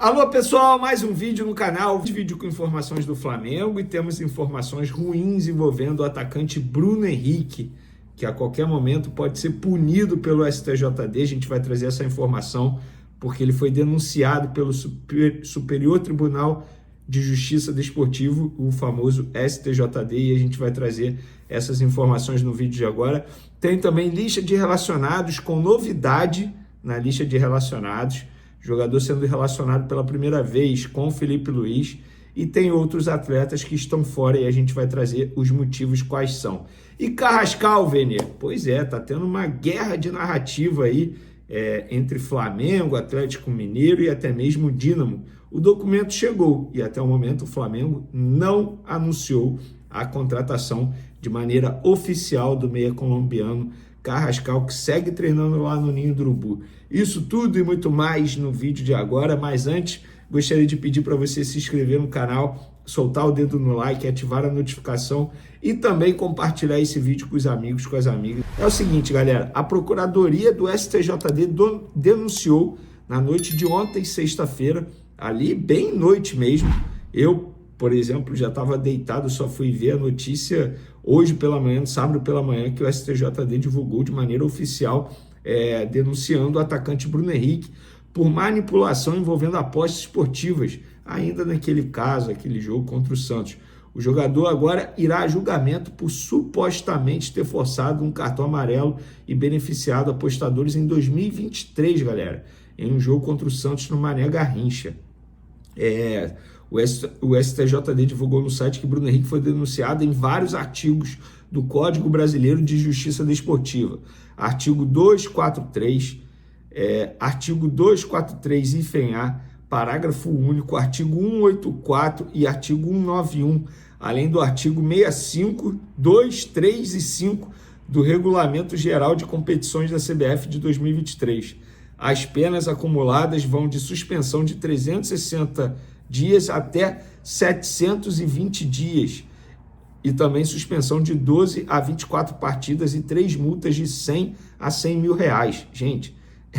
Alô pessoal, mais um vídeo no canal, vídeo com informações do Flamengo e temos informações ruins envolvendo o atacante Bruno Henrique, que a qualquer momento pode ser punido pelo STJD. A gente vai trazer essa informação porque ele foi denunciado pelo Superior Tribunal de Justiça Desportivo, o famoso STJD, e a gente vai trazer essas informações no vídeo de agora. Tem também lista de relacionados com novidade na lista de relacionados, jogador sendo relacionado pela primeira vez com o Felipe Luiz, e tem outros atletas que estão fora e a gente vai trazer os motivos quais são. E Carrascal, Vene, pois é, tá tendo uma guerra de narrativa aí entre Flamengo, Atlético Mineiro e até mesmo Dínamo. O documento chegou e até o momento o Flamengo não anunciou a contratação de maneira oficial do meia colombiano Carrascal, que segue treinando lá no Ninho do Urubu. Isso tudo e muito mais no vídeo de agora, mas antes gostaria de pedir para você se inscrever no canal, soltar o dedo no like, ativar a notificação e também compartilhar esse vídeo com os amigos, com as amigas. É o seguinte, galera, a Procuradoria do STJD denunciou na noite de ontem, sexta-feira, ali bem noite mesmo. Eu, por exemplo, já estava deitado, só fui ver a notícia hoje pela manhã, no sábado pela manhã, que o STJD divulgou de maneira oficial, denunciando o atacante Bruno Henrique por manipulação envolvendo apostas esportivas, ainda naquele caso, aquele jogo contra o Santos. O jogador agora irá a julgamento por supostamente ter forçado um cartão amarelo e beneficiado apostadores em 2023, galera, em um jogo contra o Santos no Mané Garrincha. O STJD divulgou no site que Bruno Henrique foi denunciado em vários artigos do Código Brasileiro de Justiça Desportiva. Artigo 243, artigo 243, hífen A, parágrafo único, artigo 184 e artigo 191, além do artigo 65, 2, 3 e 5 do Regulamento Geral de Competições da CBF de 2023. As penas acumuladas vão de suspensão de 360 dias até 720 dias e também suspensão de 12 a 24 partidas e 3 multas de 100 a 100 mil reais. Gente,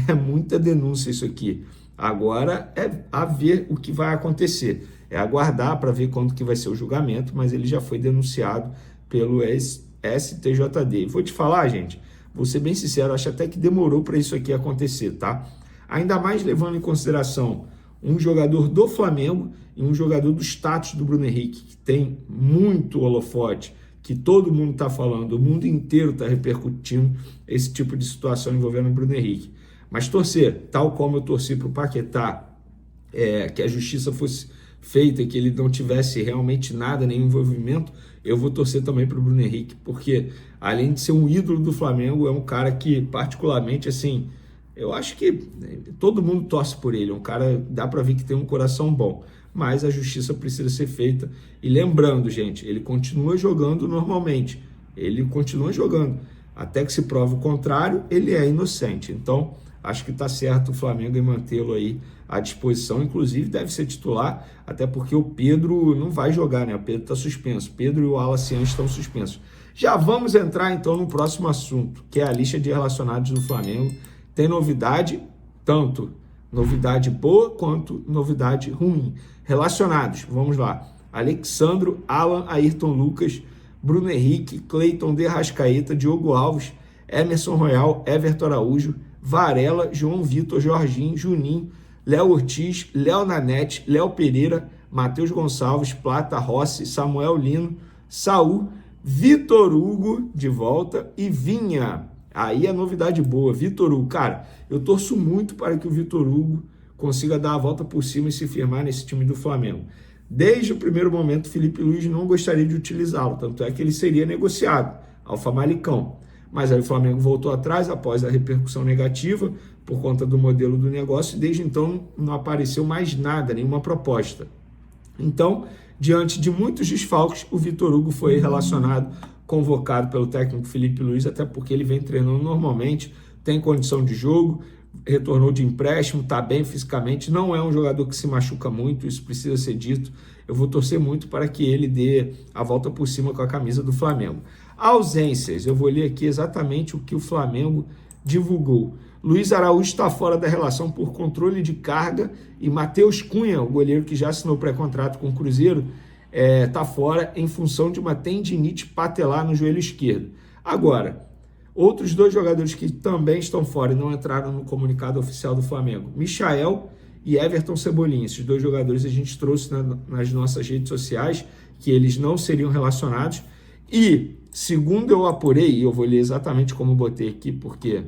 é muita denúncia isso aqui. Agora é a ver o que vai acontecer. É aguardar para ver quando que vai ser o julgamento, mas ele já foi denunciado pelo STJD. Vou te falar, gente, vou ser bem sincero, acho até que demorou para isso aqui acontecer, tá? Ainda mais levando em consideração um jogador do Flamengo e um jogador do status do Bruno Henrique, que tem muito holofote, que todo mundo está falando, o mundo inteiro está repercutindo esse tipo de situação envolvendo o Bruno Henrique. Mas torcer, tal como eu torci para o Paquetá, que a justiça fosse feita e que ele não tivesse realmente nada, nenhum envolvimento, eu vou torcer também para o Bruno Henrique, porque além de ser um ídolo do Flamengo, é um cara que particularmente, assim, eu acho que todo mundo torce por ele, é um cara, dá para ver que tem um coração bom, mas a justiça precisa ser feita. E lembrando, gente, ele continua jogando normalmente, ele continua jogando, até que se prove o contrário, ele é inocente. Então, acho que está certo o Flamengo em mantê-lo aí à disposição, inclusive deve ser titular, até porque o Pedro não vai jogar, né? O Pedro está suspenso, Pedro e o Alacian estão suspensos. Já vamos entrar então no próximo assunto, que é a lista de relacionados do Flamengo. Tem novidade, tanto novidade boa quanto novidade ruim. Relacionados, vamos lá. Alexandro, Alan, Ayrton Lucas, Bruno Henrique, Cleiton de Arrascaeta, Diogo Alves, Emerson Royal, Everton Araújo, Varela, João Vitor, Jorginho, Juninho, Léo Ortiz, Léo Nanete, Léo Pereira, Matheus Gonçalves, Plata, Rossi, Samuel Lino, Saul, Vitor Hugo de volta e Vinha. Aí a novidade boa, Vitor Hugo. Cara, eu torço muito para que o Vitor Hugo consiga dar a volta por cima e se firmar nesse time do Flamengo. Desde o primeiro momento, Felipe Luiz não gostaria de utilizá-lo, tanto é que ele seria negociado ao Famalicão. Mas aí o Flamengo voltou atrás após a repercussão negativa por conta do modelo do negócio e desde então não apareceu mais nada, nenhuma proposta. Então, diante de muitos desfalques, o Vitor Hugo foi relacionado, convocado pelo técnico Felipe Luiz, até porque ele vem treinando normalmente, tem condição de jogo, retornou de empréstimo, está bem fisicamente, não é um jogador que se machuca muito, isso precisa ser dito. Eu vou torcer muito para que ele dê a volta por cima com a camisa do Flamengo. Ausências, eu vou ler aqui exatamente o que o Flamengo divulgou. Luiz Araújo está fora da relação por controle de carga e Matheus Cunha, o goleiro que já assinou pré-contrato com o Cruzeiro, está fora em função de uma tendinite patelar no joelho esquerdo. Agora, outros 2 jogadores que também estão fora e não entraram no comunicado oficial do Flamengo, Michael e Everton Cebolinha. Esses 2 jogadores a gente trouxe nas nossas redes sociais, que eles não seriam relacionados. E, segundo eu apurei, e eu vou ler exatamente como eu botei aqui, porque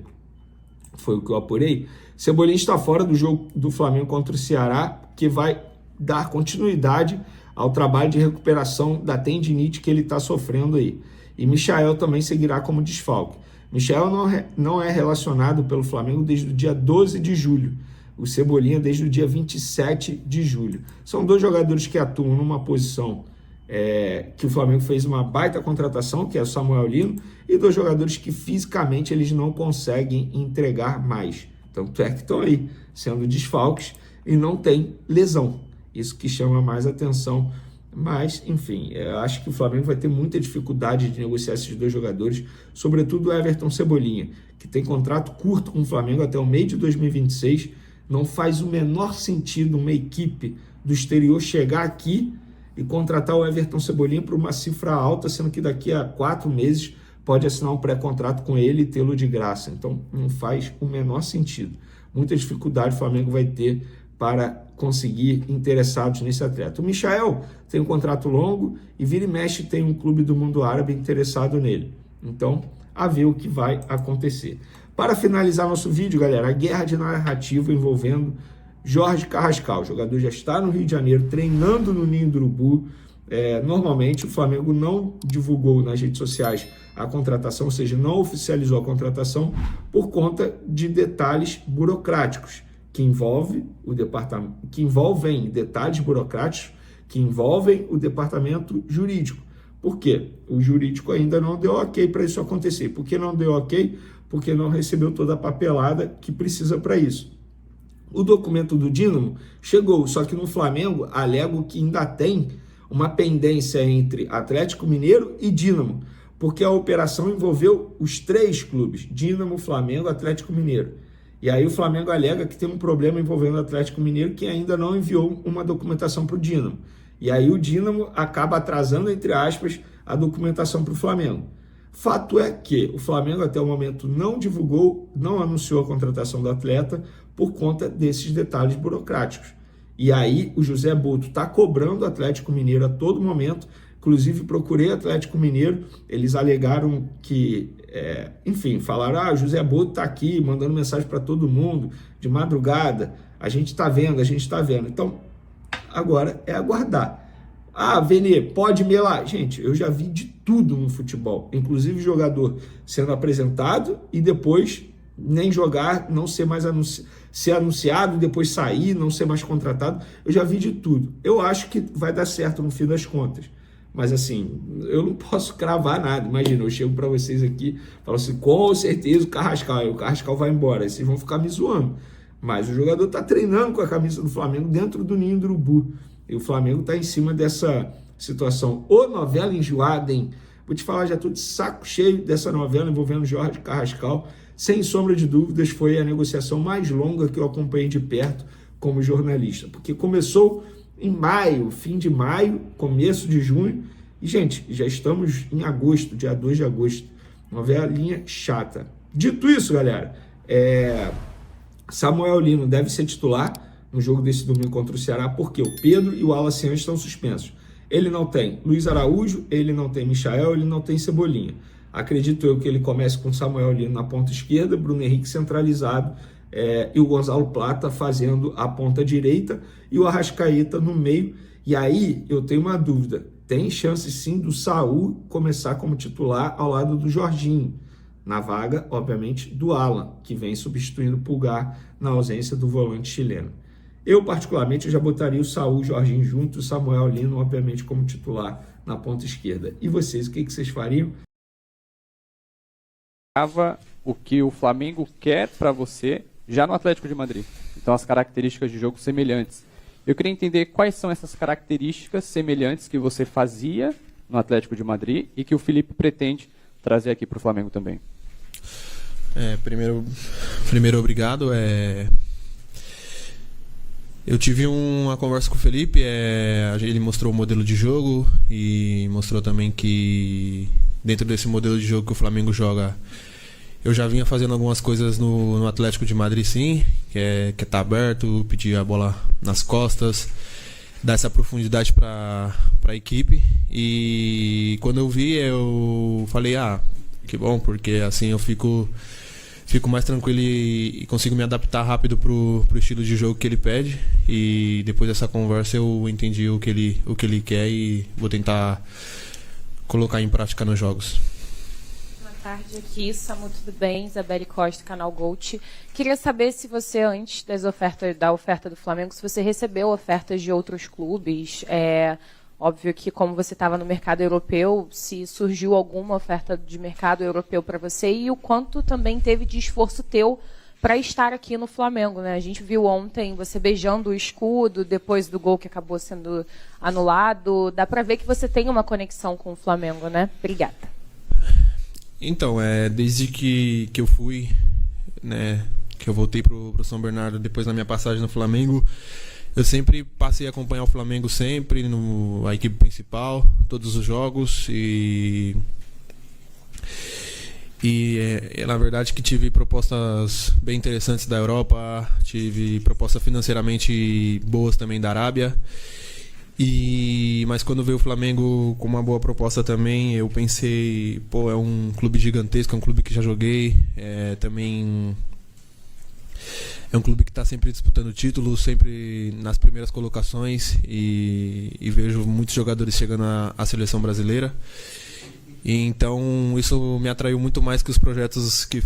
foi o que eu apurei, Cebolinha está fora do jogo do Flamengo contra o Ceará, que vai dar continuidade ao trabalho de recuperação da tendinite que ele está sofrendo aí. E Michael também seguirá como desfalque. Michael não é relacionado pelo Flamengo desde o dia 12 de julho. O Cebolinha desde o dia 27 de julho. São 2 jogadores que atuam numa posição que o Flamengo fez uma baita contratação, que é o Samuel Lino, e 2 jogadores que fisicamente eles não conseguem entregar mais. Tanto é que estão aí, sendo desfalques e não tem lesão. Isso que chama mais atenção. Mas, enfim, eu acho que o Flamengo vai ter muita dificuldade de negociar esses 2 jogadores, sobretudo o Everton Cebolinha, que tem contrato curto com o Flamengo até o meio de 2026. Não faz o menor sentido uma equipe do exterior chegar aqui e contratar o Everton Cebolinha por uma cifra alta, sendo que daqui a 4 meses pode assinar um pré-contrato com ele e tê-lo de graça. Então, não faz o menor sentido. Muita dificuldade o Flamengo vai ter para conseguir interessados nesse atleta. O Michael tem um contrato longo e vira e mexe tem um clube do mundo árabe interessado nele. Então, a ver o que vai acontecer. Para finalizar nosso vídeo, galera, a guerra de narrativa envolvendo Jorge Carrascal. O jogador já está no Rio de Janeiro, treinando no Ninho do Urubu. Normalmente, o Flamengo não divulgou nas redes sociais a contratação, ou seja, não oficializou a contratação por conta de detalhes burocráticos que envolvem detalhes burocráticos que envolvem o departamento jurídico. Por quê? O jurídico ainda não deu ok para isso acontecer. Por que não deu ok? Porque não recebeu toda a papelada que precisa para isso. O documento do Dínamo chegou, só que no Flamengo alego que ainda tem uma pendência entre Atlético Mineiro e Dínamo, porque a operação envolveu os 3 clubes, Dínamo, Flamengo, Atlético Mineiro. E aí o Flamengo alega que tem um problema envolvendo o Atlético Mineiro, que ainda não enviou uma documentação para o Dínamo. E aí o Dínamo acaba atrasando, entre aspas, a documentação para o Flamengo. Fato é que o Flamengo até o momento não divulgou, não anunciou a contratação do atleta por conta desses detalhes burocráticos. E aí o José Boto está cobrando o Atlético Mineiro a todo momento. Inclusive procurei o Atlético Mineiro, eles alegaram que, falaram, o José Boto está aqui mandando mensagem para todo mundo, de madrugada, a gente está vendo. Então, agora é aguardar. Vene, pode melar. Gente, eu já vi de tudo no futebol, inclusive jogador sendo apresentado e depois nem jogar, não ser mais ser anunciado, depois sair, não ser mais contratado. Eu já vi de tudo. Eu acho que vai dar certo no fim das contas. Mas assim, eu não posso cravar nada. Imagina, eu chego para vocês aqui, falo assim, com certeza o Carrascal vai embora. Aí vocês vão ficar me zoando. Mas o jogador está treinando com a camisa do Flamengo dentro do Ninho do Urubu. E o Flamengo está em cima dessa situação. Ô novela enjoada, hein? Vou te falar, já estou de saco cheio dessa novela envolvendo Jorge Carrascal. Sem sombra de dúvidas, foi a negociação mais longa que eu acompanhei de perto como jornalista. Porque começou em maio, fim de maio, começo de junho. E, gente, já estamos em agosto, dia 2 de agosto. Novelinha chata. Dito isso, galera, Samuel Lino deve ser titular no jogo desse domingo contra o Ceará, porque o Pedro e o Alaciano estão suspensos. Ele não tem Luiz Araújo, ele não tem Michael, ele não tem Cebolinha. Acredito eu que ele comece com Samuel Lino na ponta esquerda, Bruno Henrique centralizado, e o Gonzalo Plata fazendo a ponta direita e o Arrascaeta no meio. E aí eu tenho uma dúvida, tem chance sim do Saul começar como titular ao lado do Jorginho, na vaga, obviamente, do Alan, que vem substituindo o Pulgar na ausência do volante chileno. Eu, particularmente, já botaria o Saul e o Jorginho juntos, o Samuel Lino, obviamente, como titular na ponta esquerda. E vocês, o que vocês fariam? O que o Flamengo quer para você já no Atlético de Madrid. Então, as características de jogo semelhantes. Eu queria entender quais são essas características semelhantes que você fazia no Atlético de Madrid e que o Felipe pretende trazer aqui para o Flamengo também. Primeiro obrigado. Eu tive uma conversa com o Felipe, ele mostrou o modelo de jogo e mostrou também que dentro desse modelo de jogo que o Flamengo joga, eu já vinha fazendo algumas coisas no Atlético de Madrid, sim, que é estar aberto, pedir a bola nas costas, dar essa profundidade para a equipe. E quando eu vi, eu falei, que bom, porque assim eu fico mais tranquilo e consigo me adaptar rápido pro estilo de jogo que ele pede. E depois dessa conversa eu entendi o que ele quer e vou tentar colocar em prática nos jogos. Boa tarde aqui, Samu, tudo bem? Isabelle Costa, canal Gold. Queria saber se você, antes da oferta do Flamengo, se você recebeu ofertas de outros clubes. Óbvio que, como você estava no mercado europeu, se surgiu alguma oferta de mercado europeu para você e o quanto também teve de esforço teu para estar aqui no Flamengo, né? A gente viu ontem você beijando o escudo depois do gol que acabou sendo anulado. Dá para ver que você tem uma conexão com o Flamengo, né? Obrigada. Então, desde que eu fui, né, que eu voltei pro São Bernardo depois da minha passagem no Flamengo, eu sempre passei a acompanhar o Flamengo sempre, a equipe principal, todos os jogos e na verdade que tive propostas bem interessantes da Europa, tive propostas financeiramente boas também da Arábia. Mas quando veio o Flamengo com uma boa proposta também, eu pensei, é um clube gigantesco, é um clube que já joguei, também é um clube que está sempre disputando títulos, sempre nas primeiras colocações e vejo muitos jogadores chegando à seleção brasileira. E então isso me atraiu muito mais que os projetos que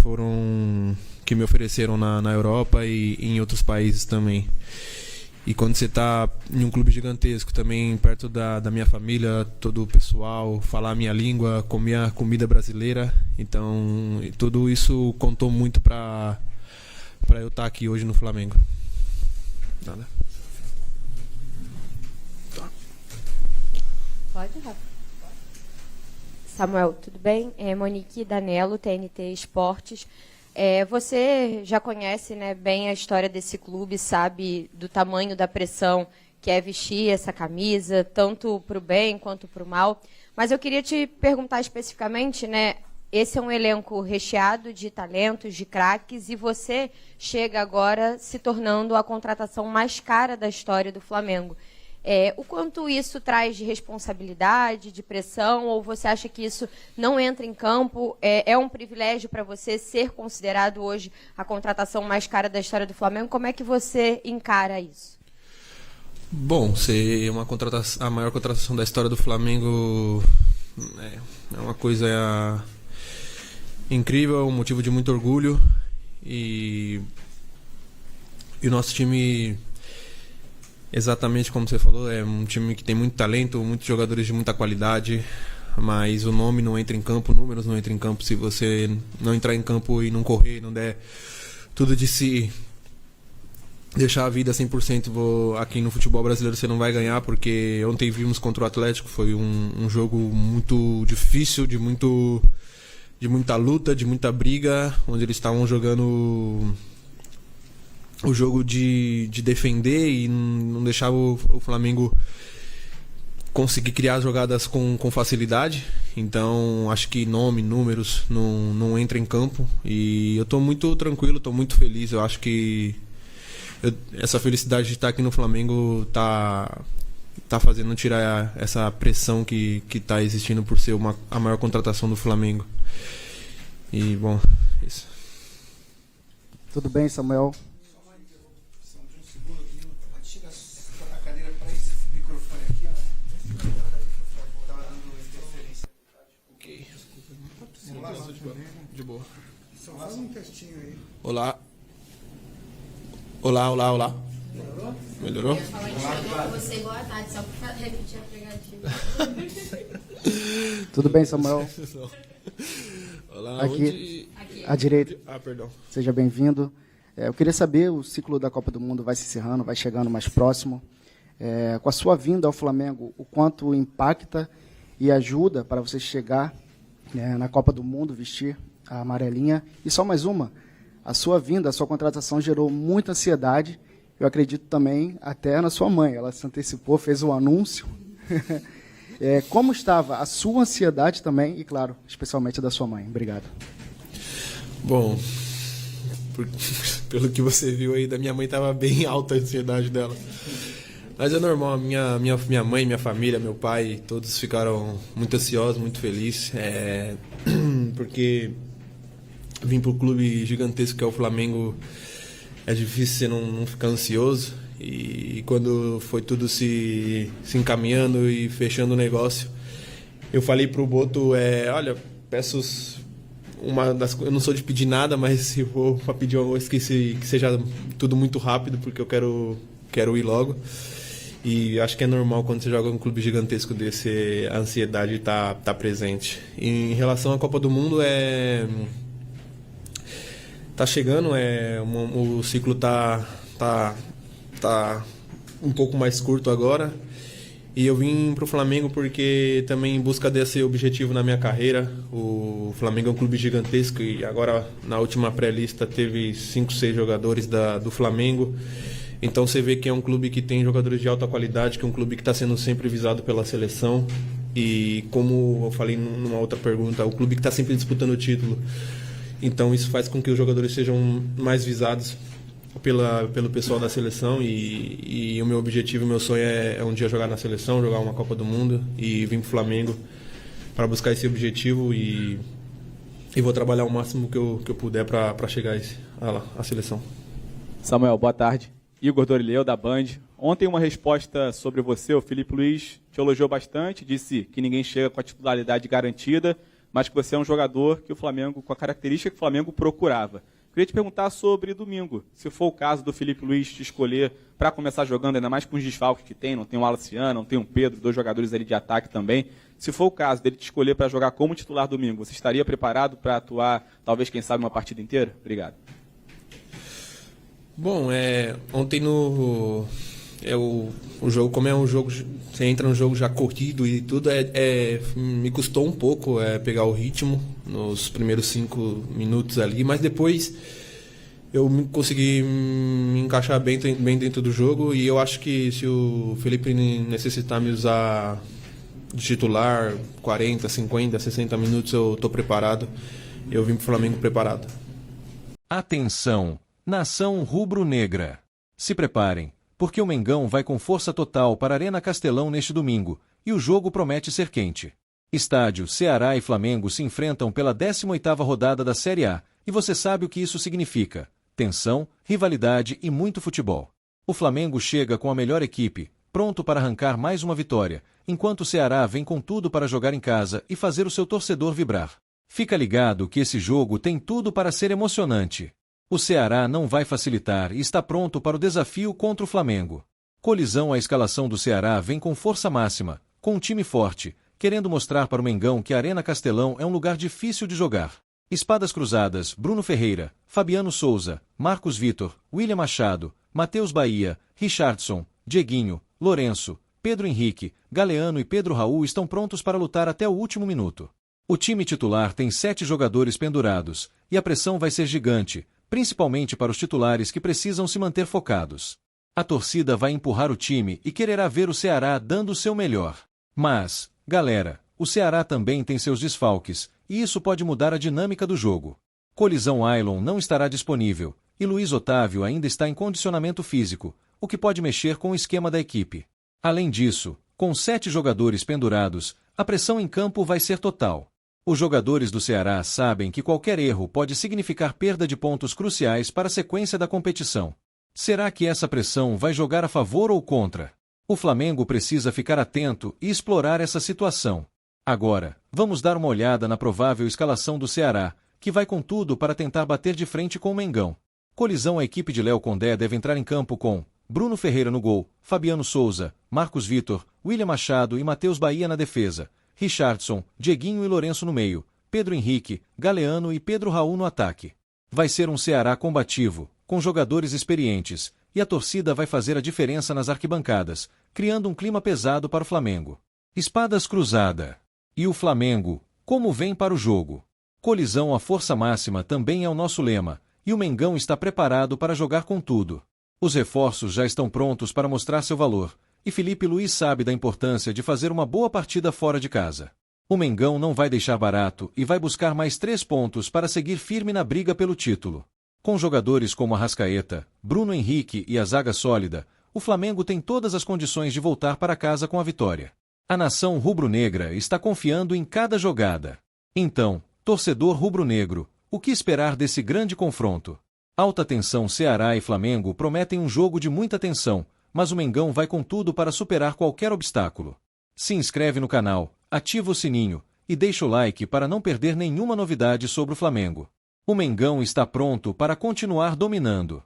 me ofereceram na Europa e em outros países também. E quando você está em um clube gigantesco, também perto da minha família, todo o pessoal, falar a minha língua, comer a comida brasileira, então tudo isso contou muito para eu estar aqui hoje no Flamengo. Nada. Pode, Rafa. Samuel, tudo bem? Monique Danello, TNT Esportes. Você já conhece, né, bem a história desse clube, sabe do tamanho da pressão que é vestir essa camisa, tanto para o bem quanto para o mal. Mas eu queria te perguntar especificamente, né, esse é um elenco recheado de talentos, de craques, e você chega agora se tornando a contratação mais cara da história do Flamengo. O quanto isso traz de responsabilidade, de pressão, ou você acha que isso não entra em campo? É um privilégio para você ser considerado hoje a contratação mais cara da história do Flamengo? Como é que você encara isso? Bom, ser a maior contratação da história do Flamengo é uma coisa incrível, um motivo de muito orgulho. E o nosso time, exatamente como você falou, é um time que tem muito talento, muitos jogadores de muita qualidade, mas o nome não entra em campo, números não entram em campo se você não entrar em campo e não correr, não der tudo de si, deixar a vida 100%. Aqui no futebol brasileiro você não vai ganhar, porque ontem vimos contra o Atlético, foi um jogo muito difícil, de muita luta, de muita briga, onde eles estavam jogando o jogo de defender e não deixava o Flamengo conseguir criar jogadas com facilidade. Então acho que números não entram em campo, e eu estou muito tranquilo, estou muito feliz. Eu acho que essa felicidade de estar aqui no Flamengo tá fazendo tirar essa pressão que está existindo por ser a maior contratação do Flamengo. E bom, isso. Tudo bem, Samuel? De boa. Só faz um testinho aí. Olá. Melhorou? Melhorou? Eu ia falar que você boa tarde, só para repetir a pegadinha. Tudo bem, Samuel? Olá, aqui, à direita. Perdão. Seja bem-vindo. Eu queria saber, o ciclo da Copa do Mundo vai se encerrando, vai chegando mais próximo. Com a sua vinda ao Flamengo, o quanto impacta e ajuda para você chegar na Copa do Mundo, vestir a amarelinha. E só mais uma, a sua vinda, a sua contratação gerou muita ansiedade, eu acredito também até na sua mãe, ela se antecipou, fez um anúncio. Como estava a sua ansiedade também, e claro, especialmente da sua mãe? Obrigado. Bom, pelo que você viu aí, da minha mãe estava bem alta a ansiedade dela. Mas é normal, minha mãe, minha família, meu pai, todos ficaram muito ansiosos, muito felizes, porque vim para o clube gigantesco que é o Flamengo, é difícil você não ficar ansioso. E quando foi tudo se encaminhando e fechando o negócio, eu falei pro Boto, olha, peço eu não sou de pedir nada, mas se for para pedir uma coisa que seja tudo muito rápido, porque eu quero ir logo. E acho que é normal quando você joga um clube gigantesco desse, a ansiedade tá presente. E em relação à Copa do Mundo, tá chegando, o ciclo tá um pouco mais curto agora, e eu vim pro Flamengo porque também em busca desse objetivo na minha carreira. O Flamengo é um clube gigantesco e agora na última pré-lista teve 5, 6 jogadores do Flamengo, então você vê que é um clube que tem jogadores de alta qualidade, que é um clube que está sendo sempre visado pela seleção, e como eu falei numa outra pergunta, o clube que está sempre disputando o título, então isso faz com que os jogadores sejam mais visados pelo pessoal da seleção, e o meu objetivo, o meu sonho é um dia jogar na seleção, jogar uma Copa do Mundo e vir pro Flamengo para buscar esse objetivo, e vou trabalhar o máximo que eu puder para chegar à seleção. Samuel, boa tarde. Igor Dorileu, da Band. Ontem uma resposta sobre você, o Felipe Luiz te elogiou bastante, disse que ninguém chega com a titularidade garantida, mas que você é um jogador que o Flamengo, com a característica que o Flamengo procurava. Queria te perguntar sobre domingo, se for o caso do Felipe Luiz te escolher para começar jogando, ainda mais com os desfalques que tem, não tem o Alaciano, não tem o Pedro, 2 jogadores ali de ataque também. Se for o caso dele te escolher para jogar como titular domingo, você estaria preparado para atuar, talvez, quem sabe, uma partida inteira? Obrigado. Bom, ontem o jogo, como é um jogo, você entra no jogo já corrido e tudo, me custou um pouco pegar o ritmo nos primeiros 5 minutos ali, mas depois eu consegui me encaixar bem dentro do jogo, e eu acho que se o Felipe necessitar me usar de titular 40, 50, 60 minutos, eu estou preparado. Eu vim para o Flamengo preparado. Atenção, nação rubro-negra. Se preparem, porque o Mengão vai com força total para a Arena Castelão neste domingo, e o jogo promete ser quente. Estádio, Ceará e Flamengo se enfrentam pela 18ª rodada da Série A, e você sabe o que isso significa: tensão, rivalidade e muito futebol. O Flamengo chega com a melhor equipe, pronto para arrancar mais uma vitória, enquanto o Ceará vem com tudo para jogar em casa e fazer o seu torcedor vibrar. Fica ligado que esse jogo tem tudo para ser emocionante. O Ceará não vai facilitar e está pronto para o desafio contra o Flamengo. Colisão: a escalação do Ceará vem com força máxima, com um time forte, querendo mostrar para o Mengão que a Arena Castelão é um lugar difícil de jogar. Espadas cruzadas: Bruno Ferreira, Fabiano Souza, Marcos Vitor, William Machado, Matheus Bahia, Richardson, Dieguinho, Lourenço, Pedro Henrique, Galeano e Pedro Raul estão prontos para lutar até o último minuto. O time titular tem 7 jogadores pendurados, e a pressão vai ser gigante, principalmente para os titulares que precisam se manter focados. A torcida vai empurrar o time e quererá ver o Ceará dando o seu melhor. Mas, galera, o Ceará também tem seus desfalques, e isso pode mudar a dinâmica do jogo. Colisão: Ailon não estará disponível, e Luiz Otávio ainda está em condicionamento físico, o que pode mexer com o esquema da equipe. Além disso, com 7 jogadores pendurados, a pressão em campo vai ser total. Os jogadores do Ceará sabem que qualquer erro pode significar perda de pontos cruciais para a sequência da competição. Será que essa pressão vai jogar a favor ou contra? O Flamengo precisa ficar atento e explorar essa situação. Agora, vamos dar uma olhada na provável escalação do Ceará, que vai com tudo para tentar bater de frente com o Mengão. Colisão: a equipe de Léo Condé deve entrar em campo com Bruno Ferreira no gol, Fabiano Souza, Marcos Vitor, William Machado e Matheus Bahia na defesa, Richardson, Dieguinho e Lourenço no meio, Pedro Henrique, Galeano e Pedro Raul no ataque. Vai ser um Ceará combativo, com jogadores experientes, e a torcida vai fazer a diferença nas arquibancadas, criando um clima pesado para o Flamengo. Espadas cruzada. E o Flamengo, como vem para o jogo? Colisão à força máxima também é o nosso lema, e o Mengão está preparado para jogar com tudo. Os reforços já estão prontos para mostrar seu valor, e Filipe Luís sabe da importância de fazer uma boa partida fora de casa. O Mengão não vai deixar barato e vai buscar mais 3 pontos para seguir firme na briga pelo título. Com jogadores como Arrascaeta, Bruno Henrique e a zaga sólida, o Flamengo tem todas as condições de voltar para casa com a vitória. A nação rubro-negra está confiando em cada jogada. Então, torcedor rubro-negro, o que esperar desse grande confronto? Alta tensão. Ceará e Flamengo prometem um jogo de muita tensão, mas o Mengão vai com tudo para superar qualquer obstáculo. Se inscreve no canal, ativa o sininho e deixa o like para não perder nenhuma novidade sobre o Flamengo. O Mengão está pronto para continuar dominando.